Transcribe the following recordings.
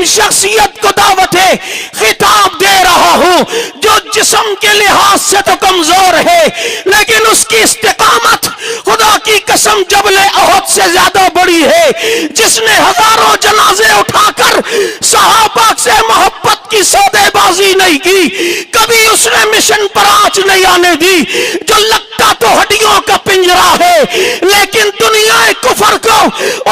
अजीम शख्सियत को दावत है खिताब दे रहा हूं, जो जिस्म के लिहाज से तो कमजोर है लेकिन उसकी इस्तिकामत खुदा की कसम जबले अहद से ज्यादा बड़ी है, जिसने हजारों जनाजे उठाकर सहाबा से मोहब्बत की सौदेबाजी नहीं की, कभी उसने मिशन पर आंच नहीं आने दी, जो लगता तो हड्डियों का पिंजरा है लेकिन दुनिया कुफर को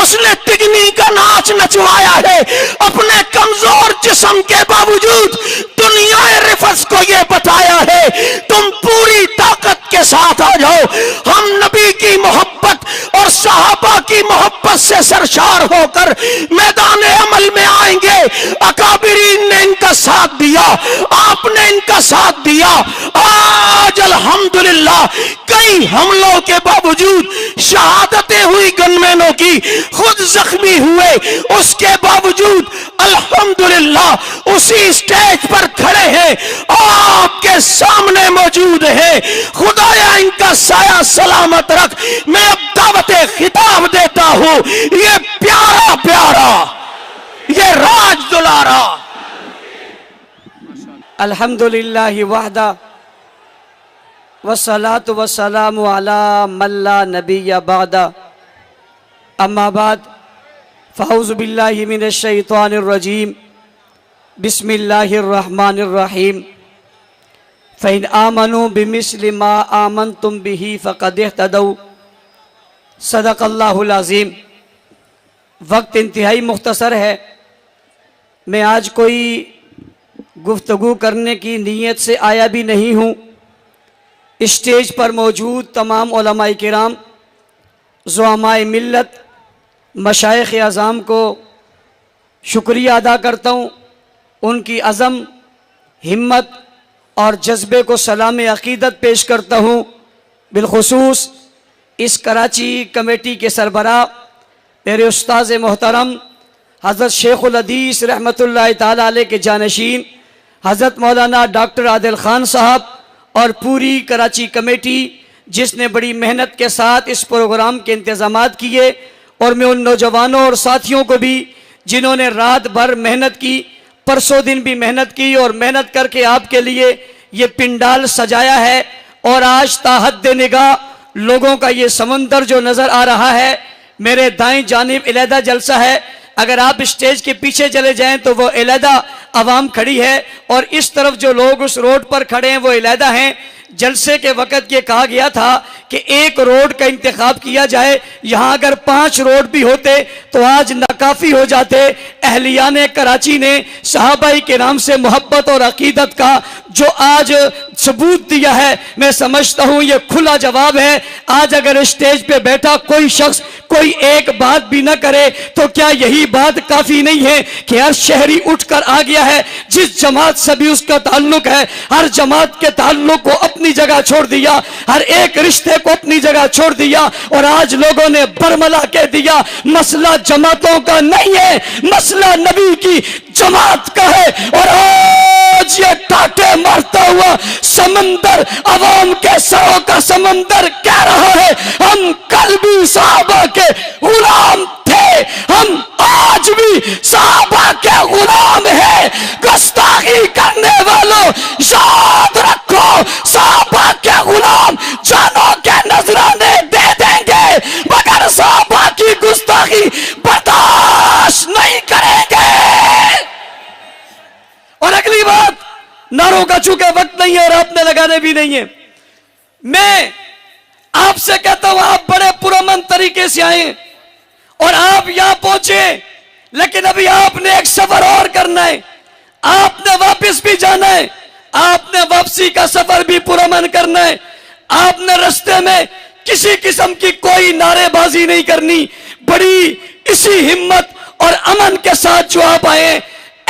उसने तिगनी का नाच नचवाया है। अपने कमजोर जिस्म के बावजूद दुनिया रिफस को यह बताया है तुम पूरी ताकत के साथ आ जाओ। हम नबी की मोहब्बत और सहाबा की मोहब्बत से सरशार होकर मैदान अमल में आएंगे। अकाबिरीन ने इनका साथ दिया, आपने इनका साथ दिया। आज अल्हम्दुलिल्लाह कई हमलों के बावजूद शहादतें हुई गनमैनों की, खुद जख्मी हुए, उसके बावजूद अल्हम्दुलिल्लाह उसी स्टेज पर खड़े हैं, आपके सामने मौजूद है। खुदाया इनका साया सलामत रख। मैं अब दावत खिताब देता हूं, ये प्यारा प्यारा, ये राज दुलारा। अल्हम्दुलिल्लाहि वहदा वस्सलातु वस्सलामु अला मल्ला नबिय्य बादा, अम्मा बाद फ़अऊज़ु बिल्लाहि मिनश शैतानिर रजीम, बिस्मिल्लाहिर रहमानिर रहीम। फ़इन आमनू बिमिस्लि मा आमनतुम बिही फ़क़द इह्तदौ, सदक़ल्लाहुल अज़ीम। वक्त इंतहाई मुख्तसर है, मैं आज कोई गुफ्तगू करने की नीयत से आया भी नहीं हूँ। स्टेज पर मौजूद तमाम उलमाए किराम, ज़ुआमाए मिल्लत, मशाइख़ आज़ाम को शुक्रिया अदा करता हूँ। उनकी अज़म, हिम्मत और जज्बे को सलाम अक़ीदत पेश करता हूँ। बिलखुसूस इस कराची कमेटी के सरबराह मेरे उस्ताज़ मोहतरम हज़रत शेखुल हदीस रहमतुल्लाह ताला अलैह के जानशीन हज़रत मौलाना डॉक्टर आदिल ख़ान साहब और पूरी कराची कमेटी, जिसने बड़ी मेहनत के साथ इस प्रोग्राम के इंतज़ामात किए। और मैं उन नौजवानों और साथियों को भी जिन्होंने रात भर मेहनत की, परसों दिन भी मेहनत की और मेहनत करके आपके लिए ये पिंडाल सजाया है। और आज ताहद निगाह लोगों का ये समंदर जो नज़र आ रहा है, मेरे दाएं जानिब इलादा जलसा है, अगर आप स्टेज के पीछे चले जाएं तो वो इलादा आवाम खड़ी है और इस तरफ जो लोग उस रोड पर खड़े हैं वो इलादा हैं। जलसे के वक़्त ये कहा गया था कि एक रोड का इंतखाब किया जाए, यहाँ अगर 5 रोड भी होते तो आज नाकाफ़ी हो जाते। अहलियाने कराची ने सहाबाई के नाम से मोहब्बत और अकीदत का जो आज सबूत दिया है, मैं समझता हूँ ये खुला जवाब है। आज अगर स्टेज पे बैठा कोई शख्स कोई एक बात भी ना करे तो क्या यही बात काफ़ी नहीं है कि हर शहरी उठकर आ गया है, जिस जमात से भी उसका ताल्लुक है, हर जमात के ताल्लुक को अपनी जगह छोड़ दिया, हर एक रिश्ते को अपनी जगह छोड़ दिया और आज लोगों ने बरमला कह दिया मसला जमातों का नहीं है, मसला नबी की जमात का है। और आज ये टाटे मारता हुआ समंदर, अवाम के सरों का समंदर कह रहा है हम कल भी सहाबा के गुलाम थे, हम आज भी सहाबा के गुलाम हैं। गुस्ताखी करने वालों याद रखो, सहाबा के गुलाम जानों के नजराने दे देंगे मगर सहाबा की गुस्ताखी बर्दाश्त नहीं करेंगे। और अगली बात, नारों का चूंकि वक्त नहीं है और आपने लगाने भी नहीं है, मैं आपसे कहता हूं आप बड़े पुरअमन तरीके से आए और आप यहां पहुंचे, लेकिन अभी आपने एक सफर और करना है, आपने वापस भी जाना है, आपने वापसी का सफर भी पुरअमन करना है। आपने रास्ते में किसी किस्म की कोई नारेबाजी नहीं करनी, बड़ी इसी हिम्मत और अमन के साथ जो आप आए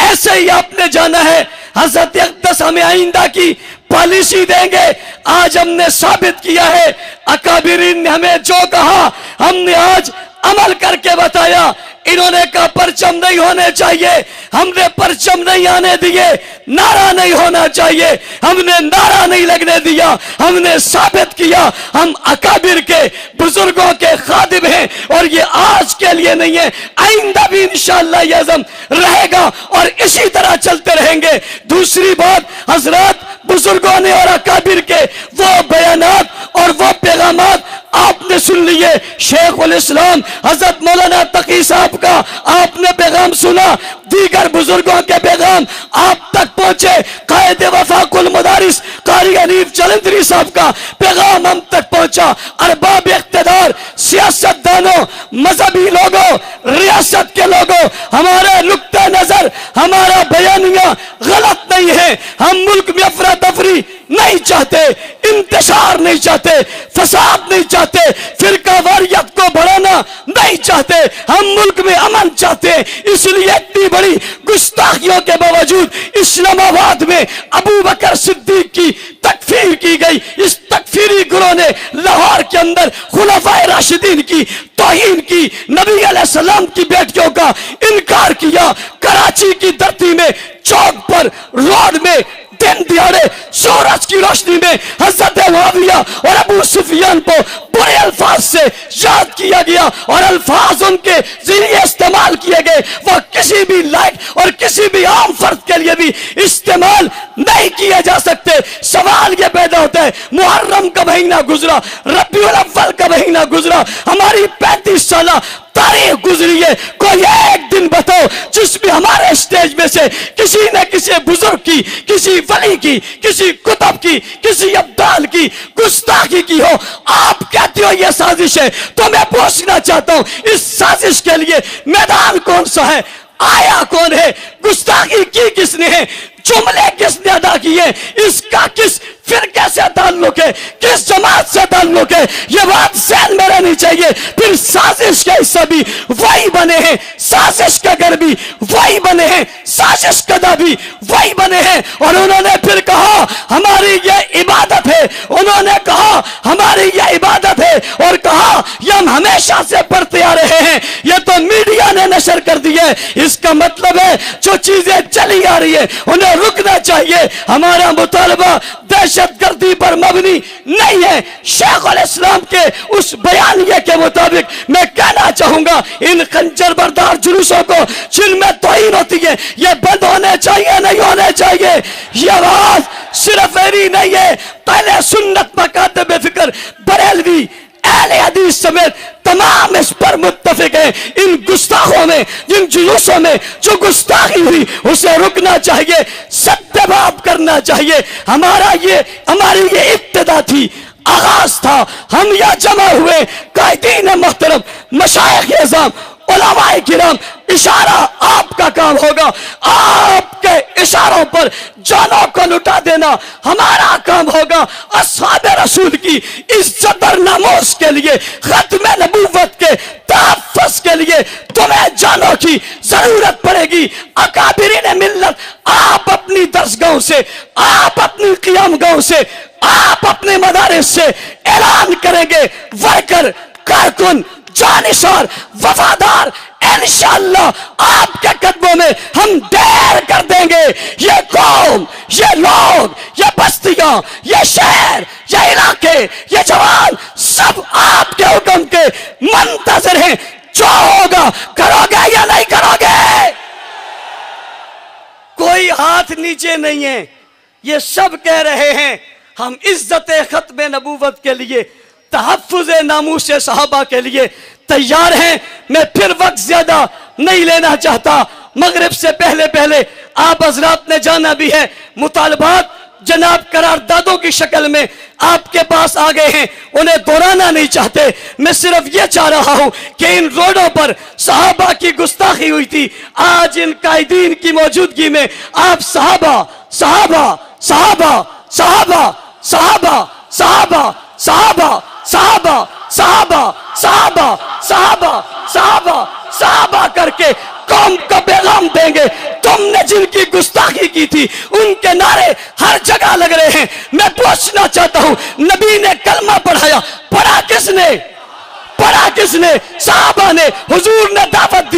ऐसे ही आपने जाना है। हजरत अक़दस हमें आइंदा की पॉलिसी देंगे। आज हमने साबित किया है, अकाबिरीन ने हमें जो कहा हमने आज अमल करके बताया। इन्होंने कहा परचम नहीं होने चाहिए, हमने परचम नहीं आने दिए। नारा नहीं होना चाहिए, हमने नारा नहीं लगने दिया। हमने साबित किया हम अकाबिर के बुजुर्गों के खादिम हैं, और ये आज के लिए नहीं है, आइंदा भी इंशाअल्लाह ये अज़म रहेगा और इसी तरह चलते रहेंगे। दूसरी बात, हजरत बुजुर्गों ने और अकाबिर के वो बयानात और वो पैगामात आपने सुन लिए। शेख उल इस्लाम हजरत मौलाना तकी साहब का आपने पैगाम सुना, दीगर बुजुर्गों के पैगाम आप तक पहुंचे। कायद वफाकुल मुदारिस कारी हनीफ जलंधरी साहब का पैगाम हम तक पहुंचा। अरबाब इख्तिदार, सियासतदानों, मजहबी लोगों, रियासत के लोगों, हमारे नुक्ता नजर, हमारा बयानिया गलत नहीं है। हम मुल्क में अफरा तफरी नहीं चाहते, इंतशार नहीं चाहते, फसाद नहीं चाहते, फिरका वारियत को बढ़ाना नहीं चाहते, हम मुल्क में अमन चाहते हैं। इसलिए इतनी बड़ी गुस्ताखियों के बावजूद इस्लामाबाद में अबू बकर सिद्दीक की तकफीर की गई। इस तकफीरी गुरों ने लाहौर के अंदर खुलाफाए राशिदीन की तौहीन की, नबी अलैहिस्सलाम की बेटियों का इनकार किया। कराची की धरती में चौक पर, रोड में दिन दिहाड़े सूरज की रोशनी में हजरत मुआविया और अबू सुफियान को बुरे अल्फाज से याद किया गया, और अल्फाज उनके जरिए इस्तेमाल किए गए वह किसी भी लायक और किसी भी आम फर्द के लिए भी इस्तेमाल नहीं किए जा सकते। सवाल यह पैदा होता है, मुहर्रम का महीना गुजरा, रबीउल अव्वल का महीना गुजरा, हमारी 35 साल तारीख गुजरी है, कोई एक दिन बताओ जिसमें हमारे स्टेज में से किसी न किसी बुजुर्ग की, किसी वली की, किसी कुतुब की, किसी अब्दाल की गुस्ताखी की हो। आप कहते हो यह साजिश है, तो मैं पूछना चाहता हूं इस साजिश के लिए मैदान कौन सा है, आया कौन है, गुस्ताखी की किसने है, जुमले किसने अदा किए, इसका किस फिरके से ताल्लुक है, किस जमात से ताल्लुक है, यह बात ज़हन में रहनी चाहिए। फिर साजिश के हिस्सा भी वही बने हैं, साजिश का घर भी वही बने हैं, साजिश कदा भी वही बने हैं। और उन्होंने फिर कहा हमारी यह इबादत है, उन्होंने कहा हमारी यह इबादत है, और कहा यह हम हमेशा से पढ़ते आ रहे हैं। यह तो मीडिया ने नशर कर दी है। इसका मतलब है जो चीजें चली आ रही है उन्हें रुकना चाहिए। हमारा मुतालबा दहशतगर्दी पर मबनी नहीं है। शेख उल इस्लाम के उस बयानिए के मुताबिक मैं कहना चाहूंगा, इन खंजर बरदार जुलूसों को जिनमें तौहीन होती है ये बंद होने चाहिए, नहीं होने चाहिए। ये आवाज सिर्फ मेरी नहीं है, पहले सुन्नत मकाते बेफिक्र बरेलवी अहले हदीस समेत तमाम इस पर मुत्तफिक है। इन गुस्ताखों में, जिन जुलूसों में जो गुस्ताखी हुई उसे रुकना चाहिए, सत्याभाव करना चाहिए। हमारी ये इब्तिदा थी, आगाज था। हम यहाँ जमा हुए कायदीन मोहतरम, मशाइख एज़ाम, उलमाए किराम, इशारा आपका काम होगा। आपके इशारों पर जानों को लुटा देना हमारा काम होगा। अस्हाबे रसूल की इज्जत और नामूस के लिए, खत्म नबूवत के तहफ़्फ़ुज़ के लिए तुम्हें जानों की जरूरत पड़ेगी। अकाबिरीन मिल्लत, आप अपनी दरसगाहों से, आप अपनी क़ियामगाहों से, आप अपने मदारिस से ऐलान करेंगे, वर्कर, कारकुन, जानिसार, वफादार, इंशाअल्लाह आपके कदमों में हम ढेर कर देंगे। ये कौम, ये लोग, ये बस्तियां, ये शहर, ये इलाके, ये जवान सब आपके हुक्म के मुंतज़िर हैं। जो होगा करोगे या नहीं करोगे? कोई हाथ नीचे नहीं है, ये सब कह रहे हैं हम इज्जत खत्म नबूवत के लिए, तहफ़्फ़ुज़ नामूस सहाबा के लिए तैयार हैं। मैं फिर वक्त ज्यादा नहीं लेना चाहता। मगरिब से पहले पहले आप हजरात ने जाना भी है, मुतालबात जनाब करारदादों की शक्ल में आपके पास आ गए हैं, उन्हें दोहराना नहीं चाहते। मैं सिर्फ ये चाह रहा हूं कि इन रोडों पर सहाबा की गुस्ताखी हुई थी, आज इन कायदीन की मौजूदगी में आप सहाबा सहाबा सहाबा सहाबा सहाबा सहाबा सहाबा सहाबा सहाबा सहाबा सहाबा सहाबा सहाबा करके कौम को पैगाम देंगे। तुमने जिनकी गुस्ताखी की थी उनके नारे हर जगह लग रहे हैं। मैं पूछना चाहता हूं, नबी ने कलमा पढ़ाया, पढ़ा किसने? पढ़ा किसने? सहाबा ने। हुजूर ने दावत दी,